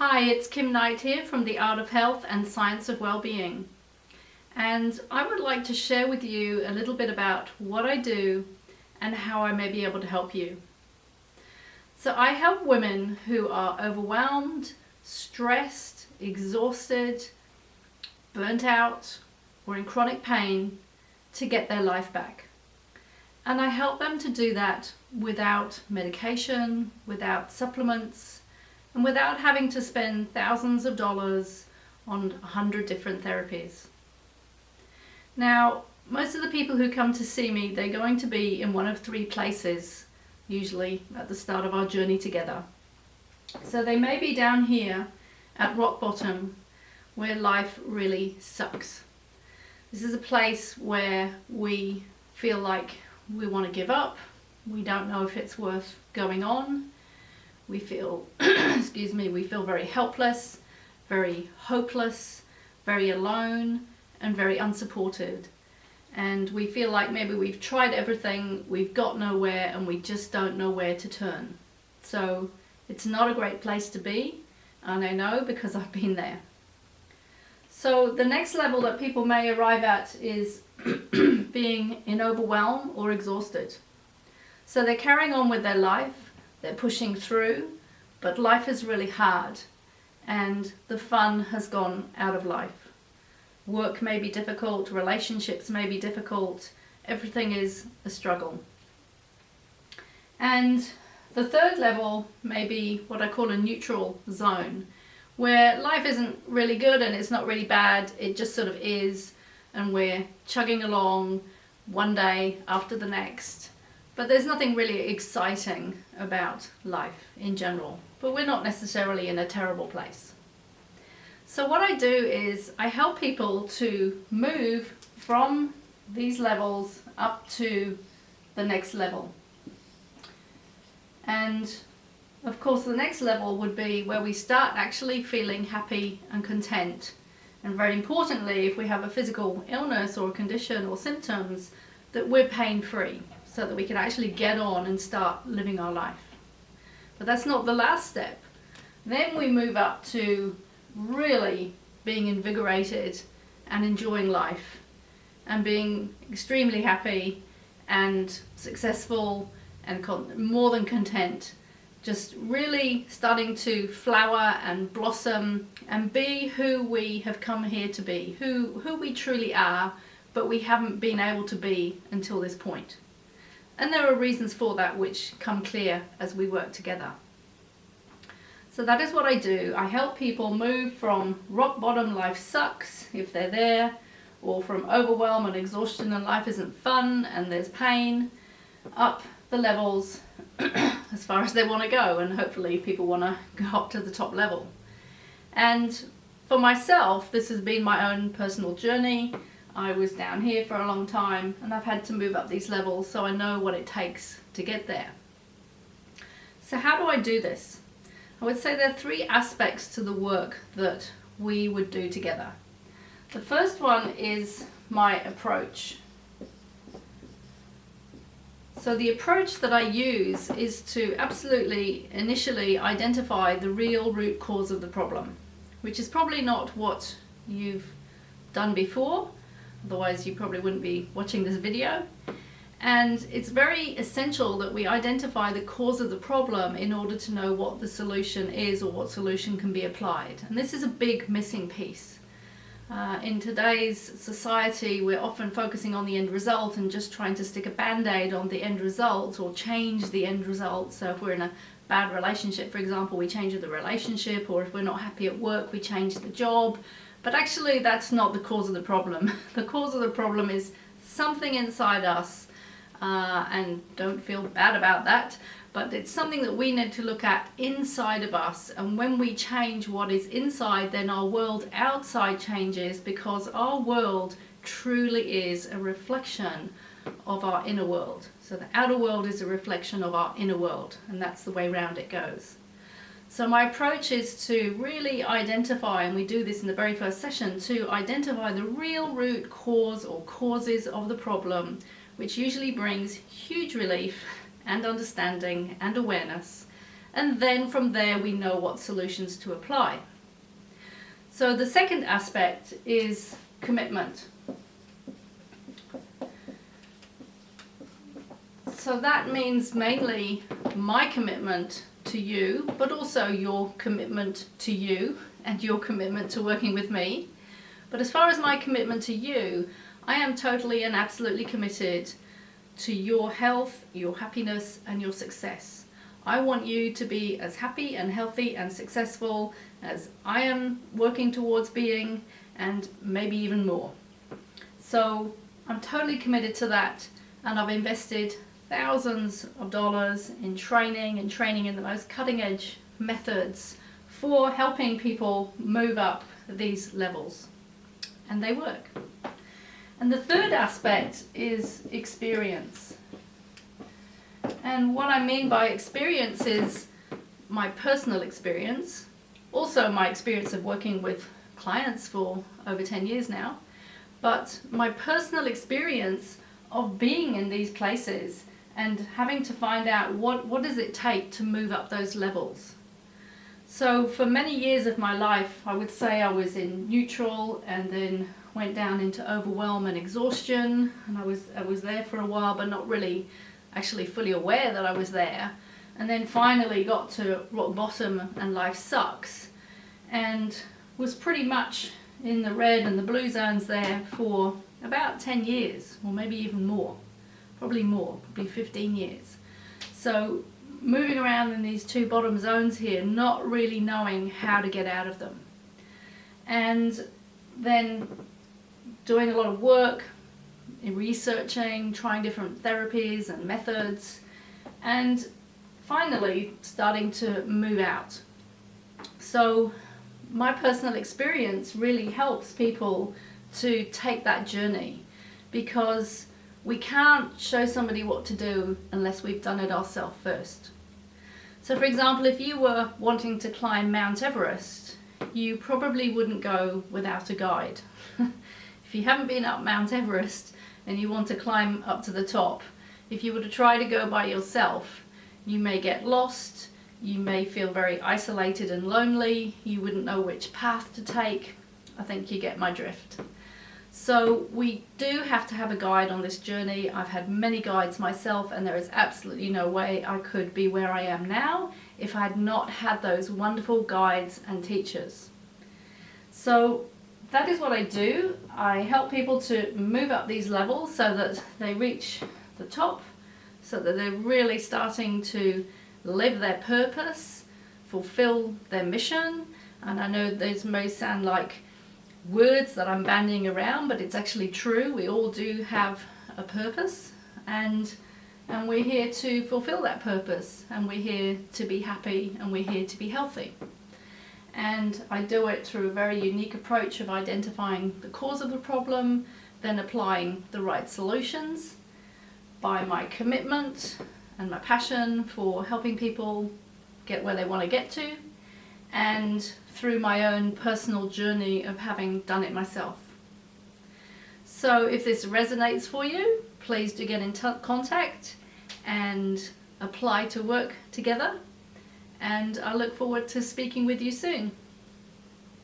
Hi, it's Kim Knight here from the Art of Health and Science of Wellbeing. And I would like to share with you a little bit about what I do and how I may be able to help you. So I help women who are overwhelmed, stressed, exhausted, burnt out, or in chronic pain to get their life back. And I help them to do that without medication, without supplements, and without having to spend thousands of dollars on 100 different therapies. Now, most of the people who come to see me, they're going to be in one of three places, usually at the start of our journey together. So they may be down here at rock bottom, where life really sucks. This is a place where we feel like we want to give up. We don't know if it's worth going on. We feel, we feel very helpless, very hopeless, very alone, and very unsupported. And we feel like maybe we've tried everything, we've got nowhere, and we just don't know where to turn. So it's not a great place to be, and I know because I've been there. So the next level that people may arrive at is being in overwhelm or exhausted. So they're carrying on with their life, they're pushing through, but life is really hard and the fun has gone out of life. Work may be difficult, relationships may be difficult, everything is a struggle. And the third level may be what I call a neutral zone, where life isn't really good and it's not really bad, it just sort of is, and we're chugging along one day after the next. But there's nothing really exciting about life in general, but we're not necessarily in a terrible place. So what I do is I help people to move from these levels up to the next level. And of course the next level would be where we start actually feeling happy and content. And very importantly, if we have a physical illness or a condition or symptoms, that we're pain-free, so that we can actually get on and start living our life. But that's not the last step. Then we move up to really being invigorated and enjoying life and being extremely happy and successful and more than content. Just really starting to flower and blossom and be who we have come here to be, who we truly are, but we haven't been able to be until this point. And there are reasons for that which come clear as we work together. So that is what I do. I help people move from rock bottom, life sucks, if they're there, or from overwhelm and exhaustion and life isn't fun and there's pain, up the levels as far as they want to go, and hopefully people want to go up to the top level. And for myself, this has been my own personal journey. I was down here for a long time and I've had to move up these levels, so I know what it takes to get there. So how do I do this? I would say there are three aspects to the work that we would do together. The first one is my approach. So the approach that I use is to absolutely initially identify the real root cause of the problem, which is probably not what you've done before. Otherwise you probably wouldn't be watching this video. And it's very essential that we identify the cause of the problem in order to know what the solution is or what solution can be applied. And this is a big missing piece. In today's society, we're often focusing on the end result and just trying to stick a band-aid on the end result or change the end result. So if we're in a bad relationship, for example, we change the relationship, or if we're not happy at work, we change the job. But actually that's not the cause of the problem. The cause of the problem is something inside us, and don't feel bad about that, but it's something that we need to look at inside of us. And when we change what is inside, then our world outside changes, because our world truly is a reflection of our inner world. So the outer world is a reflection of our inner world, and that's the way round it goes. So my approach is to really identify, and we do this in the very first session, to identify the real root cause or causes of the problem, which usually brings huge relief and understanding and awareness, and then from there we know what solutions to apply. So the second aspect is commitment. So that means mainly my commitment to you, but also your commitment to you and your commitment to working with me. But as far as my commitment to you, I am totally and absolutely committed to your health, your happiness, and your success. I want you to be as happy and healthy and successful as I am working towards being, and maybe even more. So I'm totally committed to that, and I've invested thousands of dollars in training in the most cutting edge methods for helping people move up these levels, and they work. And the third aspect is experience. And what I mean by experience is my personal experience, also my experience of working with clients for over 10 years now, but my personal experience of being in these places and having to find out what does it take to move up those levels. So for many years of my life, I would say I was in neutral and then went down into overwhelm and exhaustion, and I was there for a while, but not really actually fully aware that I was there, and then finally got to rock bottom and life sucks, and was pretty much in the red and the blue zones there for about 10 years, or maybe even more, probably 15 years. So moving around in these two bottom zones here, not really knowing how to get out of them, and then doing a lot of work in researching, trying different therapies and methods, and finally starting to move out. So my personal experience really helps people to take that journey, because we can't show somebody what to do unless we've done it ourselves first. So for example, if you were wanting to climb Mount Everest, you probably wouldn't go without a guide. If you haven't been up Mount Everest and you want to climb up to the top, if you were to try to go by yourself, you may get lost, you may feel very isolated and lonely, you wouldn't know which path to take. I think you get my drift. So we do have to have a guide on this journey. I've had many guides myself, and there is absolutely no way I could be where I am now if I had not had those wonderful guides and teachers. So that is what I do. I help people to move up these levels so that they reach the top, so that they're really starting to live their purpose, fulfill their mission. And I know those may sound like words that I'm bandying around, but it's actually true. We all do have a purpose, and we're here to fulfill that purpose, and we're here to be happy, and we're here to be healthy. And I do it through a very unique approach of identifying the cause of the problem, then applying the right solutions by my commitment and my passion for helping people get where they want to get to, and through my own personal journey of having done it myself. So if this resonates for you, please do get in contact and apply to work together. And I look forward to speaking with you soon.